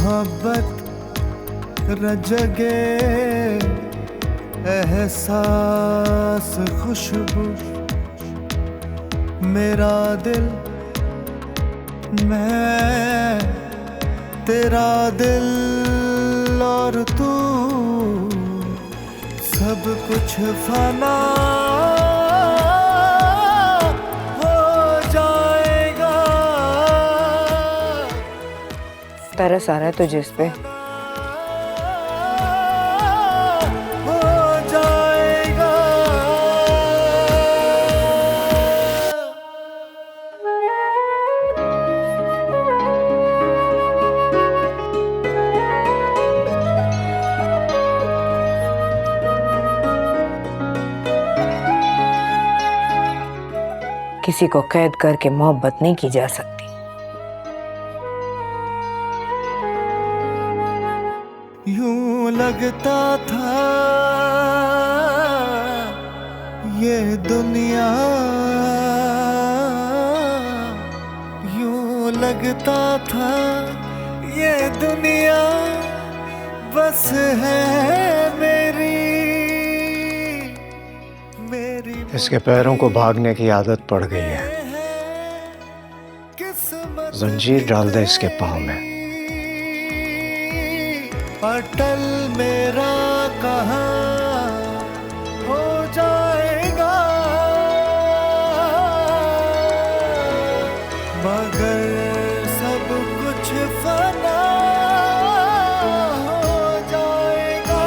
मोहब्बत रजगे एहसास खुशबू मेरा दिल मैं तेरा दिल और तू सब कुछ फना हो जाएगा। तरस आ रहा है तुझे इस पे? हो जाएगा। किसी को कैद करके मोहब्बत नहीं की जा सकती। यूं लगता था ये दुनिया, यूं लगता था ये दुनिया बस है मेरी। इसके पैरों को भागने की आदत पड़ गई है। जंजीर डाल दे इसके पाँव में। अटल मेरा कहाँ हो जाएगा, मगर सब कुछ फना हो जाएगा।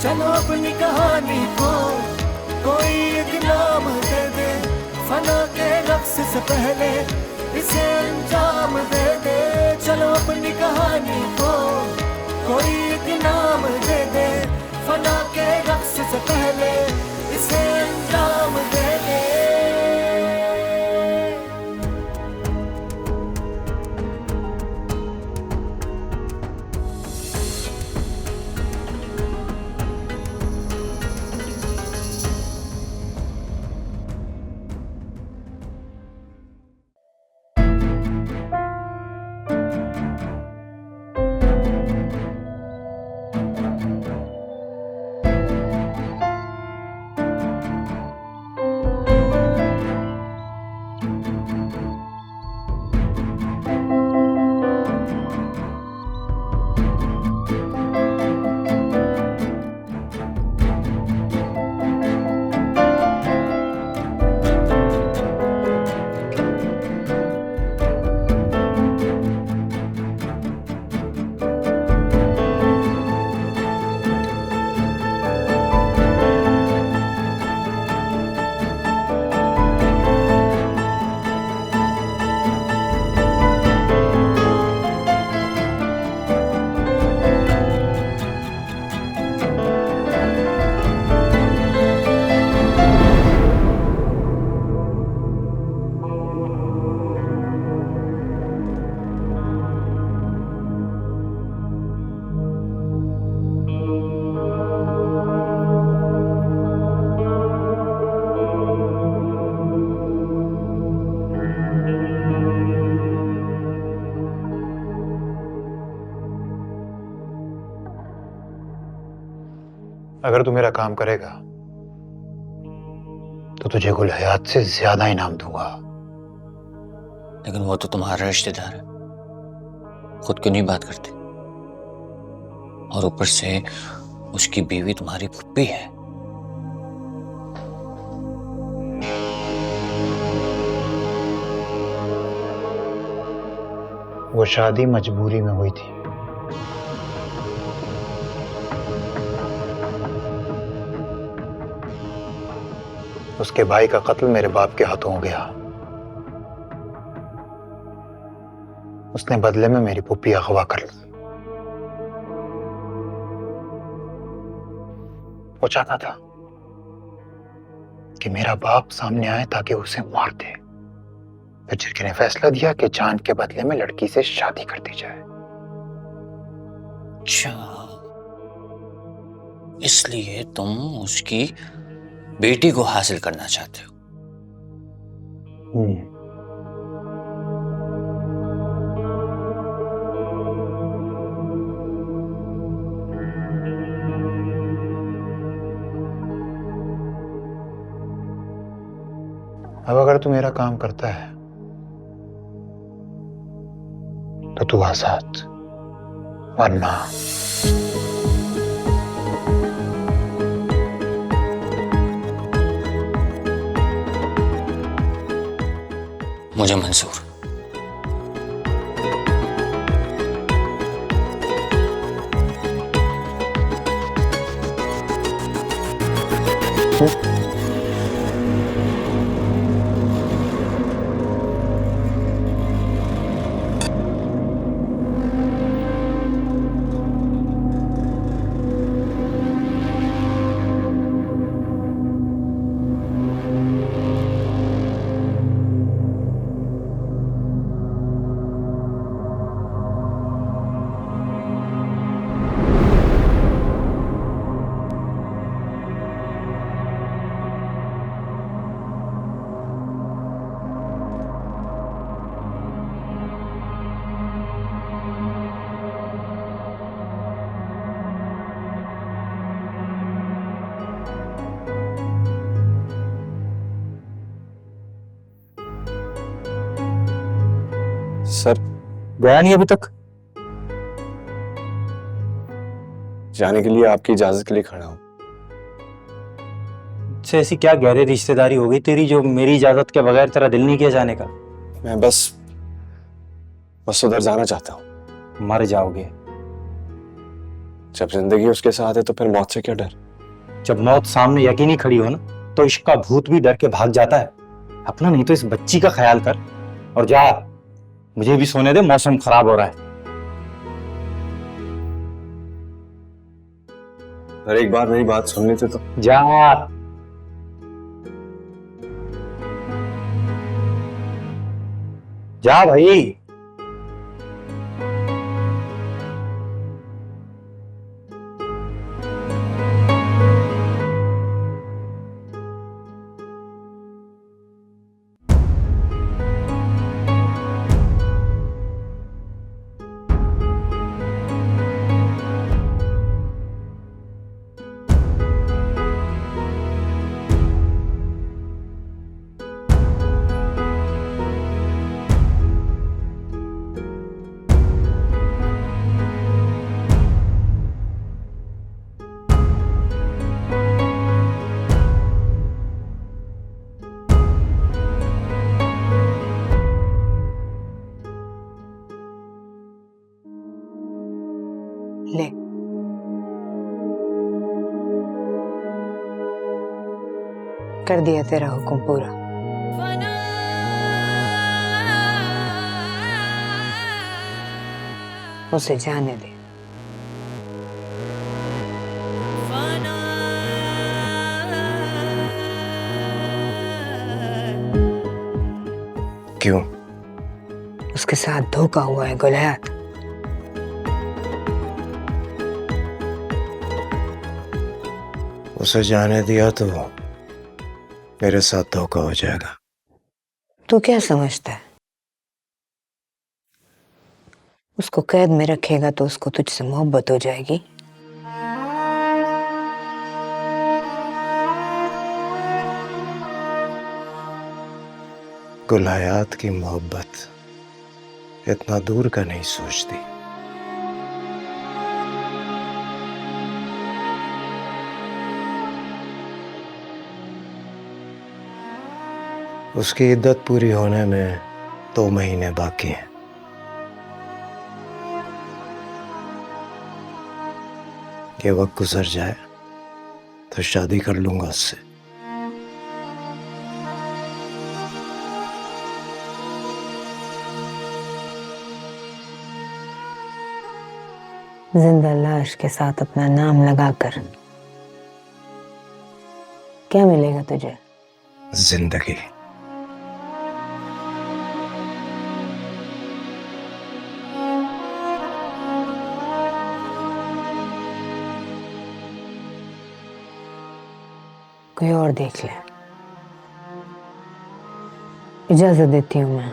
चलो अपनी कहानी को कोई एक नाम दे दे, फना के रक्स से पहले इसे अंजाम दे दे। चलो अपनी कहानी को कोई एक नाम दे दे, फना के रक्स से पहले इसे अंजाम दे दे। अगर तू मेरा काम करेगा तो तुझे गुल हयात से ज्यादा इनाम दूंगा। लेकिन वो तो तुम्हारा रिश्तेदार है, खुद क्यों नहीं बात करते? और ऊपर से उसकी बीवी तुम्हारी फूफी है। वो शादी मजबूरी में हुई थी। उसके भाई का कत्ल मेरे बाप के हाथों हो गया। उसने बदले में मेरी पुप्पी अगवा कर ली। वो चाहता था कि मेरा बाप सामने आए ताकि उसे मार दे। फिर जिरकी ने फैसला दिया कि जान के बदले में लड़की से शादी कर दी जाए। अच्छा, इसलिए तुम उसकी बेटी को हासिल करना चाहते हो। अब अगर तू मेरा काम करता है तो तू आजाद, वरना मुझे मंजूर। सर गया नहीं अभी तक? जाने के लिए आपकी इजाजत के लिए खड़ा हूं। से ऐसी क्या गहरी रिश्तेदारी हो गई तेरी जो मेरी इजाजत के बगैर तेरा दिल नहीं किया जाने का? मैं बस उधर जाना चाहता हूं। मर जाओगे। जब जिंदगी उसके साथ है तो फिर मौत से क्या डर? जब मौत सामने यकीनी खड़ी हो ना तो इश्क का भूत भी डर के भाग जाता है। अपना नहीं तो इस बच्ची का ख्याल कर और जा। मुझे भी सोने दे, मौसम खराब हो रहा है। अरे एक बार मेरी बात सुन लेते तो। जा। जा भाई। ले, कर दिया तेरा हुक्म पूरा। उसे जाने दे। क्यों? उसके साथ धोखा हुआ है गुलैत। उसे जाने दिया तो मेरे साथ धोखा हो जाएगा। तू क्या समझता है? उसको कैद में रखेगा तो उसको तुझसे मोहब्बत हो जाएगी। गुलायात की मोहब्बत इतना दूर का नहीं सोचती। उसकी इद्दत पूरी होने में 2 महीने बाकी हैं। ये वक्त गुजर जाए तो शादी कर लूंगा उससे। जिंदा लाश के साथ अपना नाम लगाकर क्या मिलेगा तुझे? जिंदगी। कोई और देख ले, इजाजत देती हूँ मैं।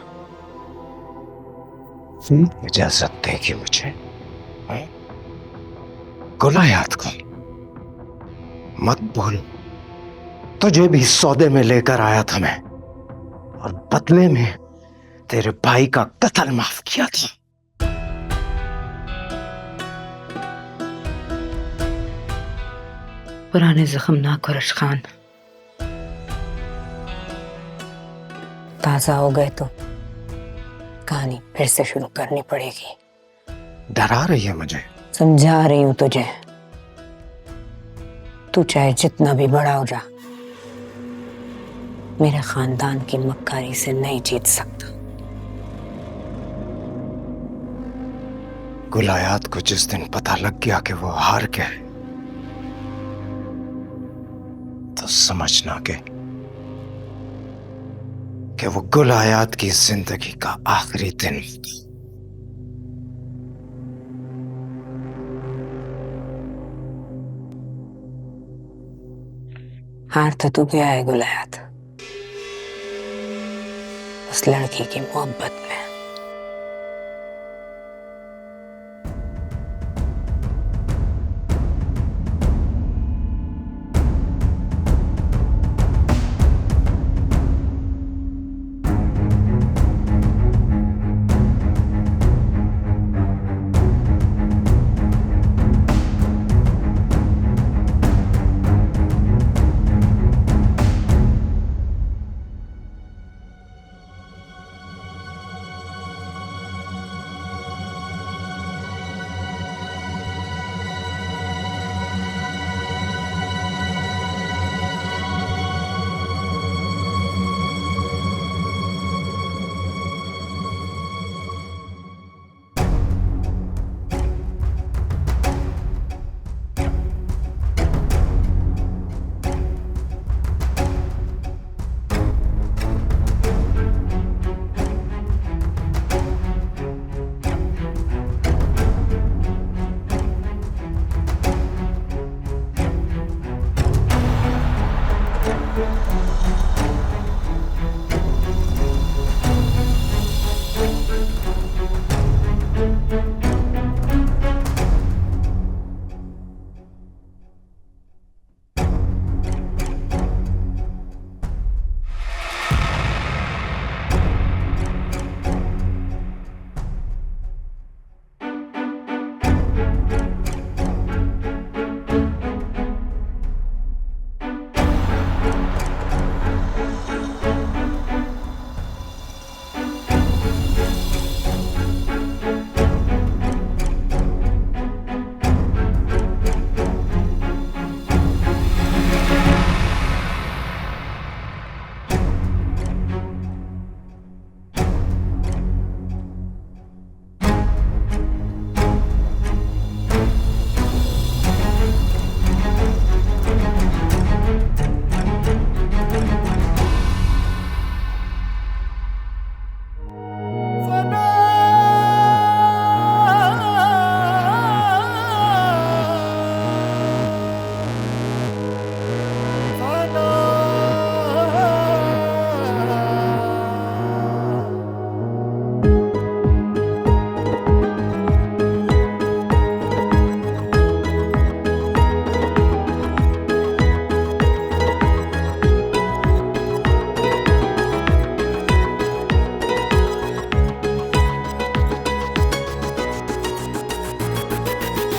इजाजत देगी मुझे? गुलायात को मत भूल, तुझे भी सौदे में लेकर आया था मैं, और बदले में तेरे भाई का कत्ल माफ किया था। पुराने जख्म ना खुरश खान, ताजा हो गए तो कहानी फिर से शुरू करनी पड़ेगी। डरा रही है मुझे? समझा रही हूं तुझे, तू चाहे जितना भी बड़ा हो जा, मेरे खानदान की मक्कारी से नहीं जीत सकता। गुलायात को जिस दिन पता लग गया कि वो हार गए, तो समझना कि वो गुलायात की जिंदगी का आखिरी दिन होगा। हार तो तू गया है गुलायात, उस लड़की की मोहब्बत में।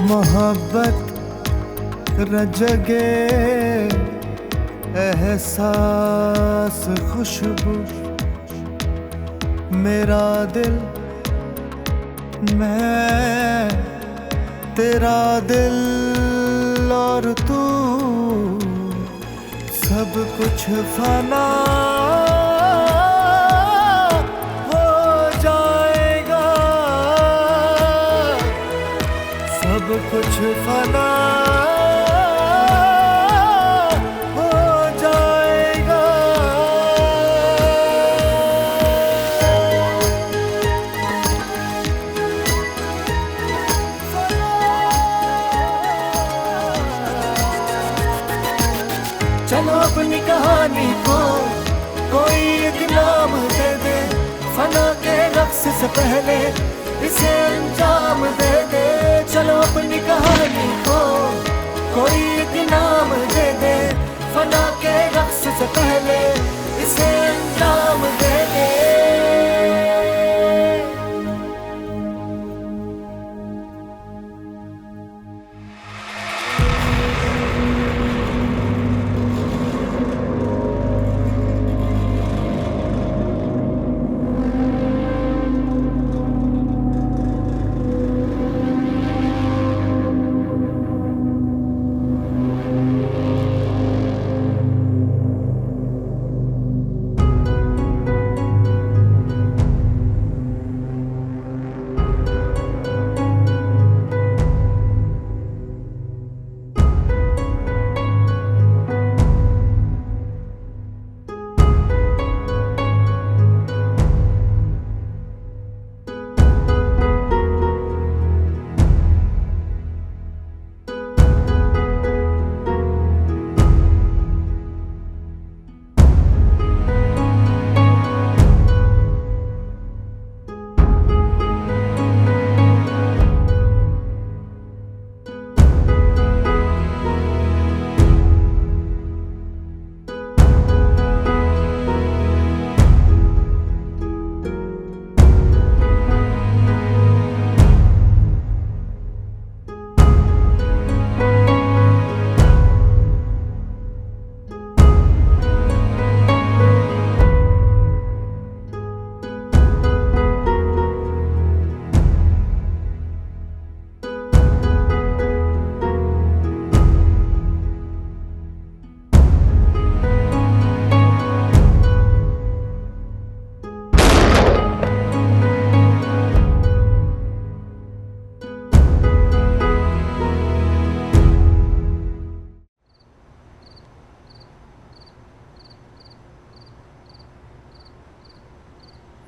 मोहब्बत रजगे एहसास खुशबू, मेरा दिल मैं तेरा दिल और तू, सब कुछ फना हो जाएगा, सब कुछ फना हो जाएगा। अपनी कहानी को कोई एक नाम दे दे, फना के रक्स से पहले इसे अंजाम दे दे। चलो अपनी कहानी को कोई एक नाम दे दे, फना के रक्स से पहले इसे अंजाम दे दे।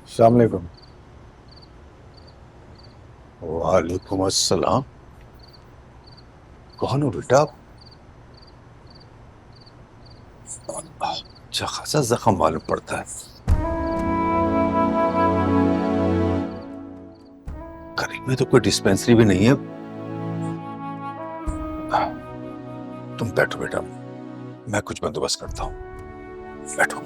अस्सलाम वालेकुम। वालेकुम अस्सलाम। कौन हो बेटा? अच्छा खासा जख्म मालूम पड़ता है। करीब में तो कोई डिस्पेंसरी भी नहीं है। तुम बैठो बेटा, मैं कुछ बंदोबस्त करता हूं। बैठो।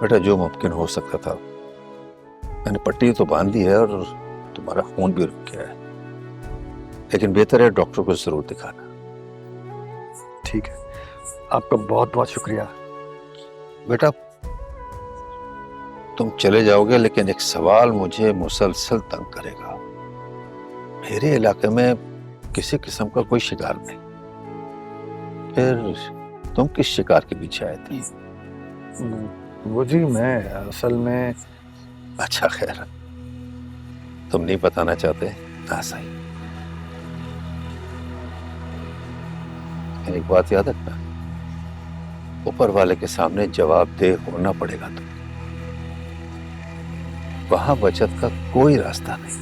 बेटा जो मुमकिन हो सकता था मैंने पट्टी तो बांध दी है और तुम्हारा खून भी रुक गया है, लेकिन बेहतर है डॉक्टर को जरूर दिखाना। ठीक है, आपका बहुत बहुत शुक्रिया। बेटा तुम चले जाओगे, लेकिन एक सवाल मुझे मुसलसल तंग करेगा। मेरे इलाके में किसी किस्म का कोई शिकार नहीं, फिर तुम किस शिकार के पीछे आए थे? वो जी मैं असल में। अच्छा खैर, तुम नहीं बताना चाहते ना सही। एक बात याद रखना, ऊपर वाले के सामने जवाबदेह होना पड़ेगा। तुम वहां बचत का कोई रास्ता नहीं।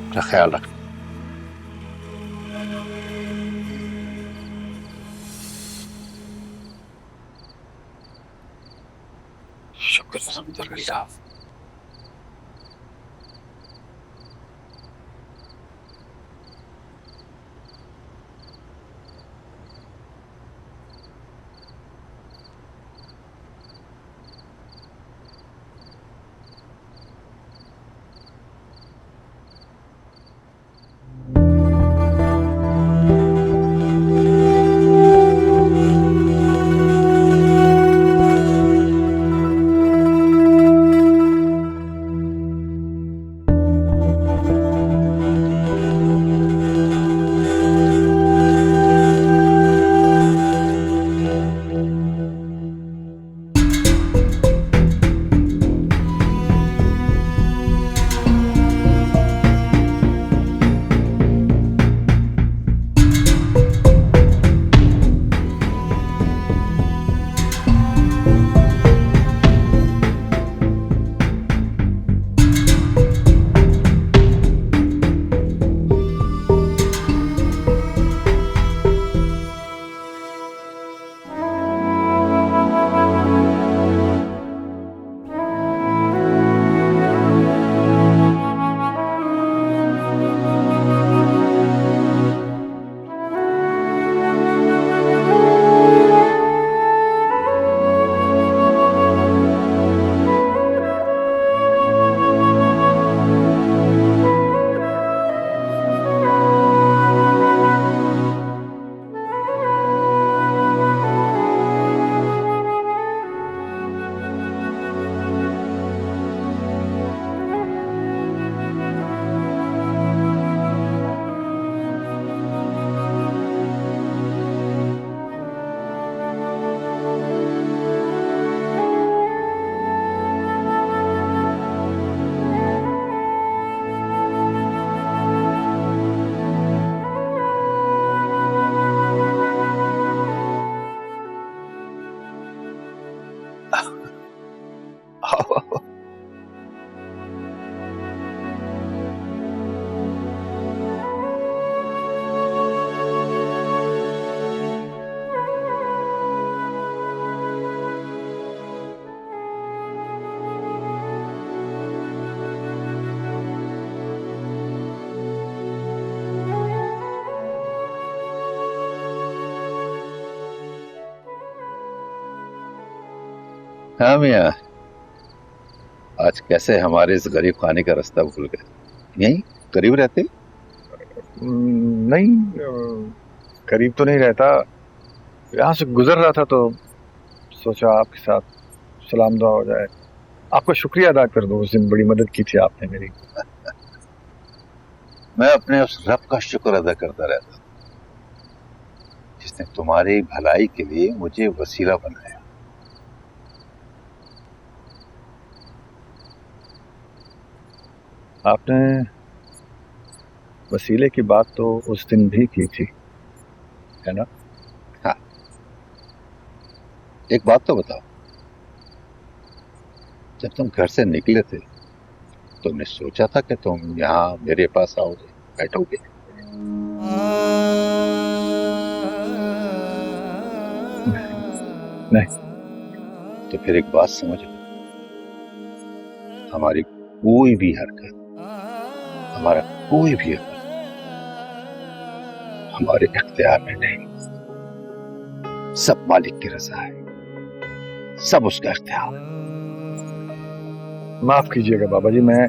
अपना ख्याल रखना। शुक्र अल्हम्दुलिल्लाह। हाँ मियाँ, आज कैसे हमारे इस गरीब खाने का रास्ता भूल गए? यहीं करीब रहते? नहीं, करीब तो नहीं रहता, यहाँ से गुजर रहा था तो सोचा आपके साथ सलाम दुआ हो जाए, आपका शुक्रिया अदा कर दूं। उस दिन बड़ी मदद की थी आपने मेरी। मैं अपने उस रब का शुक्र अदा करता रहता जिसने तुम्हारी भलाई के लिए मुझे वसीला बनाया। आपने वसीले की बात तो उस दिन भी की थी, है ना? हाँ, एक बात तो बताओ, जब तुम घर से निकले थे तुमने सोचा था कि तुम यहाँ मेरे पास आओगे, बैठोगे? नहीं। तो फिर एक बात समझो, हमारी कोई भी हरकत, हमारा कोई भी अमल हमारे इख्तियार में नहीं, सब मालिक की रजा है, सब उसका इख्तियार है। माफ कीजिएगा बाबा जी, मैं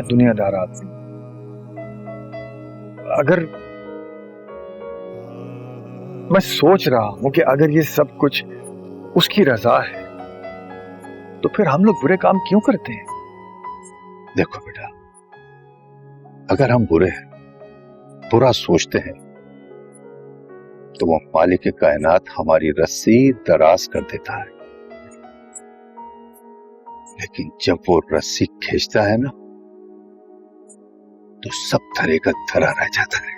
दुनियादार आदमी, अगर मैं सोच रहा हूं कि अगर ये सब कुछ उसकी रजा है तो फिर हम लोग बुरे काम क्यों करते हैं? देखो बेटा, अगर हम बुरे हैं, बुरा सोचते हैं, तो वो मालिक के कायनात हमारी रस्सी दराज कर देता है, लेकिन जब वो रस्सी खींचता है ना, तो सब धरे का धरा रह जाता है।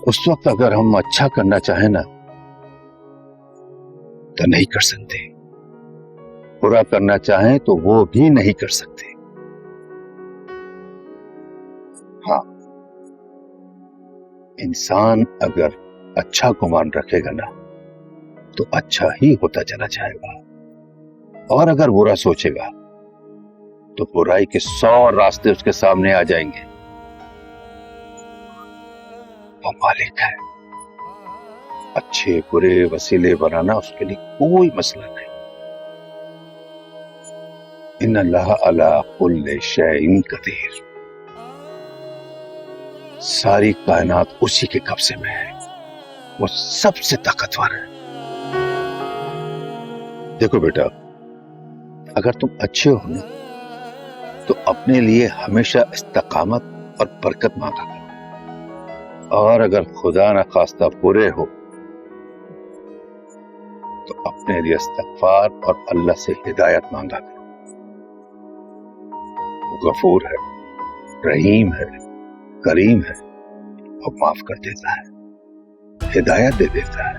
उस वक्त अगर हम अच्छा करना चाहें ना, तो नहीं कर सकते, बुरा करना चाहें तो वो भी नहीं कर सकते। हाँ, इंसान अगर अच्छा गुमान रखेगा ना, तो अच्छा ही होता चला जाएगा, और अगर बुरा सोचेगा तो बुराई के 100 रास्ते उसके सामने आ जाएंगे। वो मालिक है, अच्छे बुरे वसीले बनाना उसके लिए कोई मसला नहीं। इन्नल्लाह अला कुल्लि शैइन कदीर, सारी कायनात उसी के कब्जे में है, वो सबसे ताकतवर है। देखो बेटा, अगर तुम अच्छे हो ना, तो अपने लिए हमेशा इस्तकामत और बरकत मांगा करो, और अगर खुदा न खास्ता बुरे हो तो अपने लिए इस्तगफार और अल्लाह से हिदायत मांगा करो। वो गफूर है, रहीम है, करीम है, और माफ कर देता है, हिदायत दे देता है।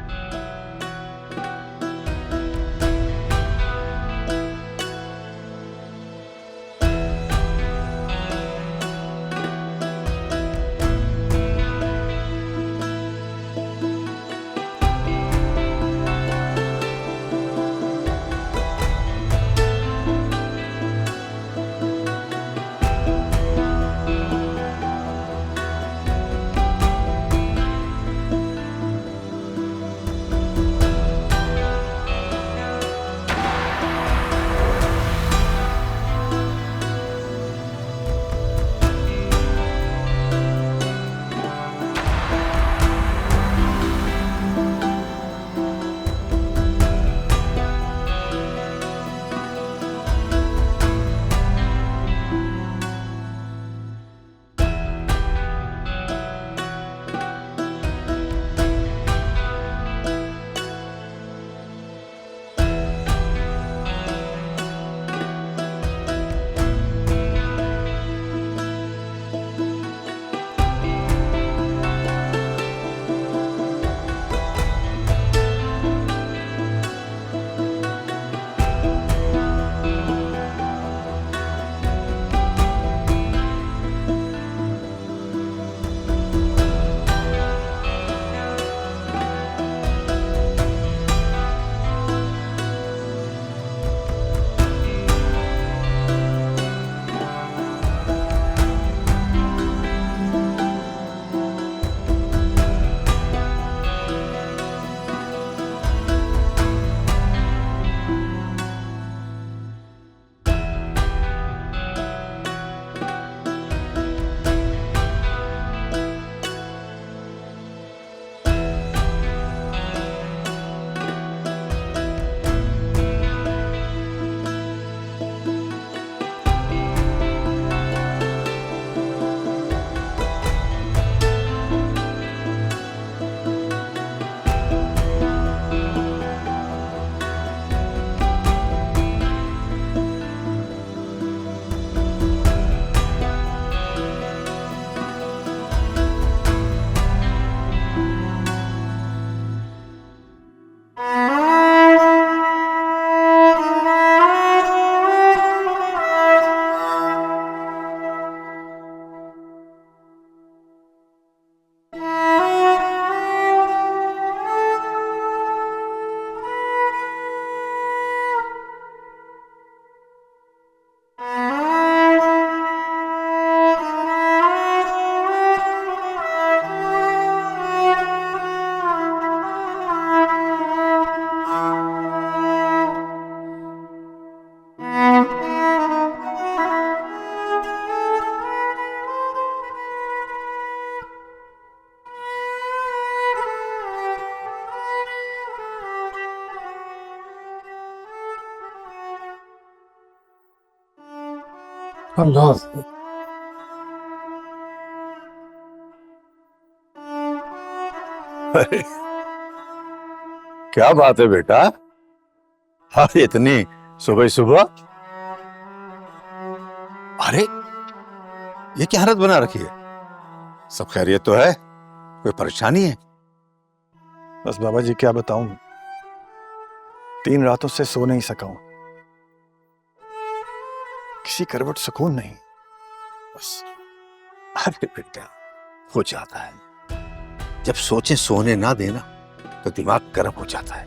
अल्लाह। अरे क्या बात है बेटा, हाँ इतनी सुबह सुबह। अरे ये क्या हालत बना रखी है? सब खैरियत तो है? कोई परेशानी है? बस बाबा जी क्या बताऊं, 3 रातों से सो नहीं सका हूं, किसी करवट सुकून नहीं बस। अरे बेटा हो जाता है, जब सोचे सोने ना देना तो दिमाग गर्म हो जाता है,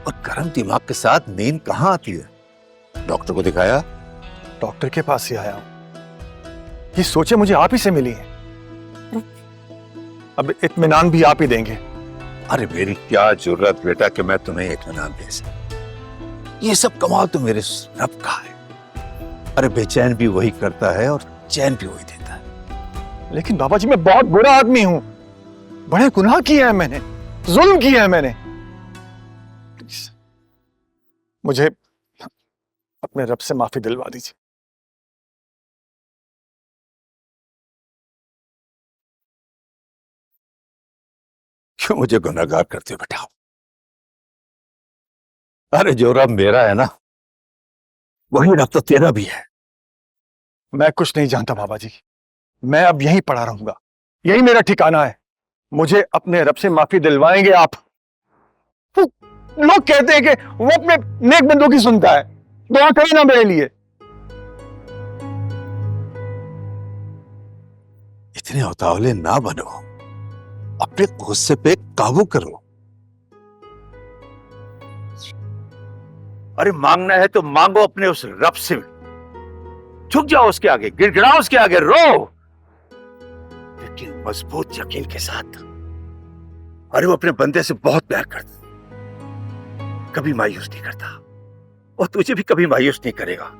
और गर्म दिमाग के साथ नींद कहाँ आती है? डॉक्टर को दिखाया? डॉक्टर के पास ही आया हूं, ये सोचे मुझे आप ही से मिली है, अब इत्मीनान भी आप ही देंगे। अरे मेरी क्या जरूरत बेटा कि मैं तुम्हें इत्मीनान दे सकूं, ये सब कमाल तो मेरे रब का है। अरे बेचैन भी वही करता है और चैन भी वही देता है। लेकिन बाबा जी मैं बहुत बुरा आदमी हूं, बड़े गुनाह किए हैं मैंने, जुल्म किया है मैंने, प्लीज मुझे अपने रब से माफी दिलवा दीजिए। क्यों मुझे गुनहगार करते हो बेटा? अरे जो रब मेरा है ना, वही रब तो तेरा भी है। मैं कुछ नहीं जानता बाबा जी, मैं अब यहीं पड़ा रहूंगा, यही मेरा ठिकाना है, मुझे अपने रब से माफी दिलवाएंगे आप? लोग कहते हैं कि वो अपने नेक बंदों की सुनता है, दुआ करें ना मेरे लिए। इतने उतावले ना बनो, अपने गुस्से पे काबू करो। अरे मांगना है तो मांगो अपने उस रब से, झुक जाओ उसके आगे, गिड़गिड़ाओ उसके आगे, रो, लेकिन मजबूत यकीन के साथ। अरे वो अपने बंदे से बहुत प्यार करता, कभी मायूस नहीं करता, और तुझे भी कभी मायूस नहीं करेगा।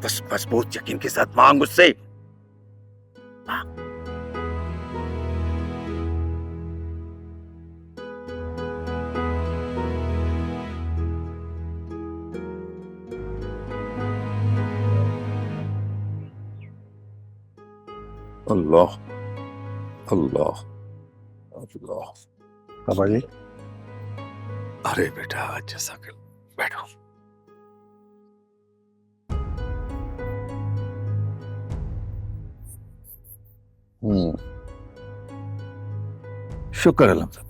बस मजबूत यकीन के साथ मांग उससे, मांग। अल्लाह अल्लाह अल्लाह। बाबा जी अरे बेटा जैसा कर, बैठो। शुक्र अल्हम्दुलिल्लाह।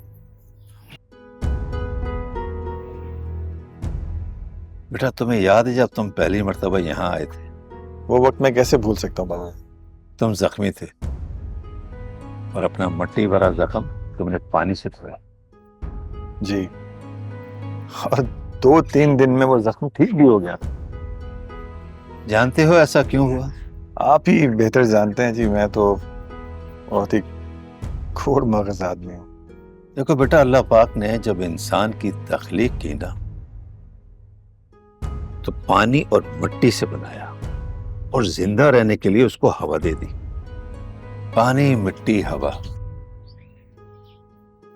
बेटा तुम्हें याद है जब तुम पहली मर्तबा यहाँ आए थे? वो वक्त मैं कैसे भूल सकता हूँ बाबा। तुम जख्मी थे और अपना मट्टी भरा जख्म तुमने पानी से धोया। जी, और 2-3 दिन में वो जख्म ठीक भी हो गया। जानते हो ऐसा क्यों हुआ? आप ही बेहतर जानते हैं जी, मैं तो बहुत ही खोर मगज आदमी हूँ। देखो बेटा, अल्लाह पाक ने जब इंसान की तख्लीक की ना, तो पानी और मिट्टी से बनाया और जिंदा रहने के लिए उसको हवा दे दी। पानी, मिट्टी, हवा,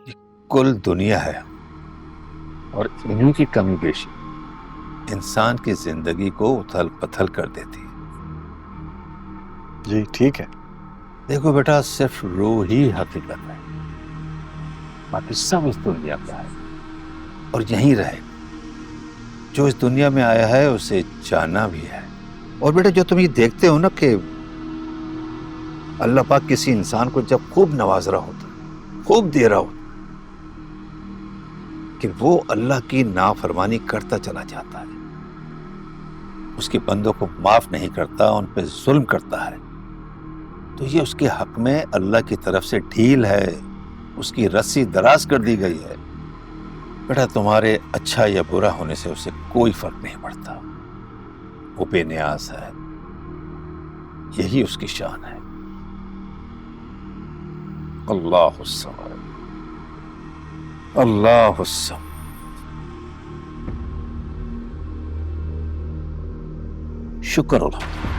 ये कुल दुनिया है, और इन्हीं की कमी बेशी इंसान की जिंदगी को उथल पथल कर देती है। जी ठीक है। देखो बेटा, सिर्फ रूह ही हकीकत है, बाकी सब इस दुनिया का है और यहीं रहेगा। जो इस दुनिया में आया है उसे जाना भी है। और बेटा, जो तुम ये देखते हो ना कि अल्लाह पाक किसी इंसान को जब खूब नवाज रहा होता, खूब दे रहा होता, कि वो अल्लाह की नाफरमानी करता चला जाता है, उसके बंदों को माफ नहीं करता, उन पे जुल्म करता है, तो ये उसके हक में अल्लाह की तरफ से ढील है, उसकी रस्सी दराज कर दी गई है। बेटा, तुम्हारे अच्छा या बुरा होने से उसे कोई फर्क नहीं पड़ता, वो बेनियाज है, यही उसकी शान है। अल्लाहुस्समद, अल्लाहुस्समद। शुक्र अल्लाह।